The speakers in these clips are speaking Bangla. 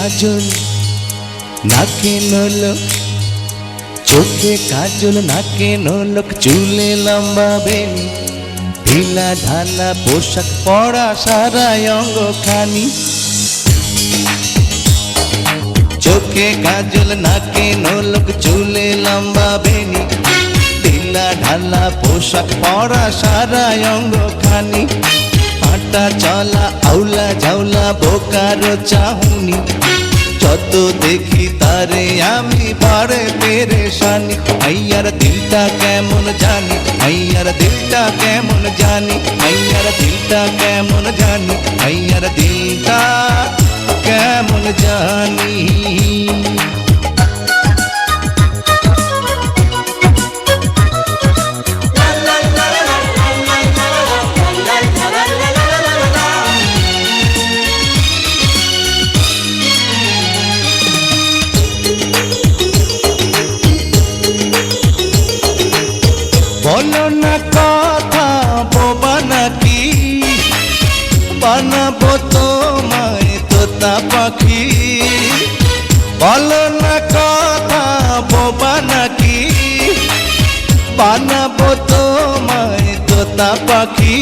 কাজল নাকে নলক, চোখে কাজল নাকে নলক, চুলে লম্বা বেনি, ঢিলা ঢালা পোশাক পরা সারা অঙ্গ খানি। চোখে কাজল নাকে নলক, চুলে লম্বা বেনি, ঢিলা ঢালা পোশাক পরা সারা অঙ্গ খানি। হাঁটা চলা আউলা ঝাউলা বোকারো চাহুনি, যত দেখি তারে আমি বাড়ে পেরেশানি। মাইয়ার দিলটা কেমন জানি, মাইয়ার দিলটা কেমন জানি, মাইয়ার দিলটা কেমন জানি, মাইয়ার দিলটা কেমন জানি। বলো না কথা বোবা নাকি, বানাবো তোমায় তোতা পাখি। বলো না কথা বোবা নাকি, বানাবো তোমায় তোতা পাখি।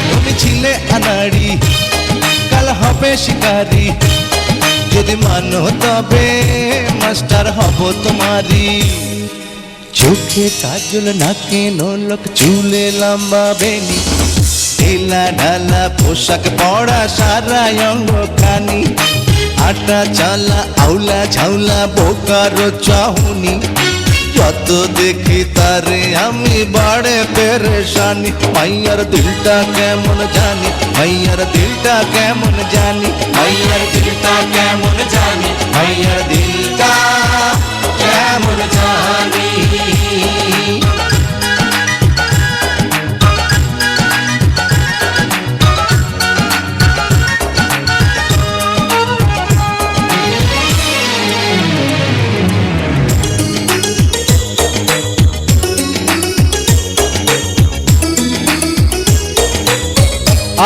তুমি ছিলে আনাড়ি, কাল হবে শিকারি, যদি মানো তবে মাস্টার হব তোমারি। চোখে কাজল নাকে নলক, চুলে লম্বা বেনি, ঢিলা ঢালা পোশাক পরা সারা অঙ্গ খানি। হাঁটা চলা আউলা ঝাউলা বোকারো চাহুনি, যত দেখি তারে আমি বাড়ে পেরেশানি। মাইয়ার দিলটা কেমন জানি, মাইয়ার দিলটা কেমন জানি, মাইয়ার দিলটা কেমন জানি, মাইয়ার দিলটা কেমন জানি।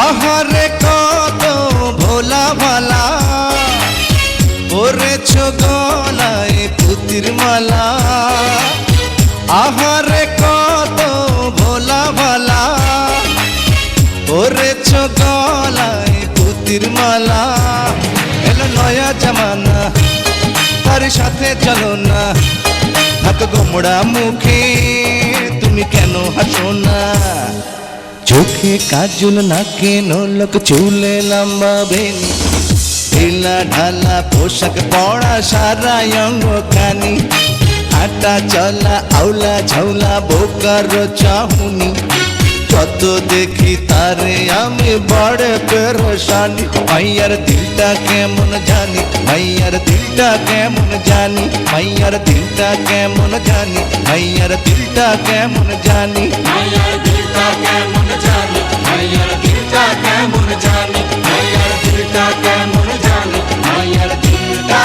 আহারে কত ভোলা ভালা, পরেছ গলায় পুতির মালা। আহারে কত ভোলা ভালা, পরেছ গলায় পুতির মালা। এলো নয়া জামানা, তার সাথে চলো না, হাত গোমড়া মুখে তুমি কেন হাসো না। চোখে কাজল নাকে নলক, চুলে লম্বা বেনি, ঢিলা ঢালা পোশাক পরা সারা অঙ্গ খানি। হাঁটা চলা আউলা ঝাউলা বোকারো চাহুনি, যত দেখি তারে আমি বড় পেরেশানি। মাইয়ার দিলটা কেমন জানি, মাইয়ার দিলটা কেমন জানি, মাইয়ার দিলটা কেমন জানি, মাইয়ার দিলটা কেমন জানি, মাইয়ার দিলটা কেমন জানি, মাইয়ার দিলটা কেমন জানি, মাইয়ার দিলটা কেমন জানি, মাইয়ার দিলটা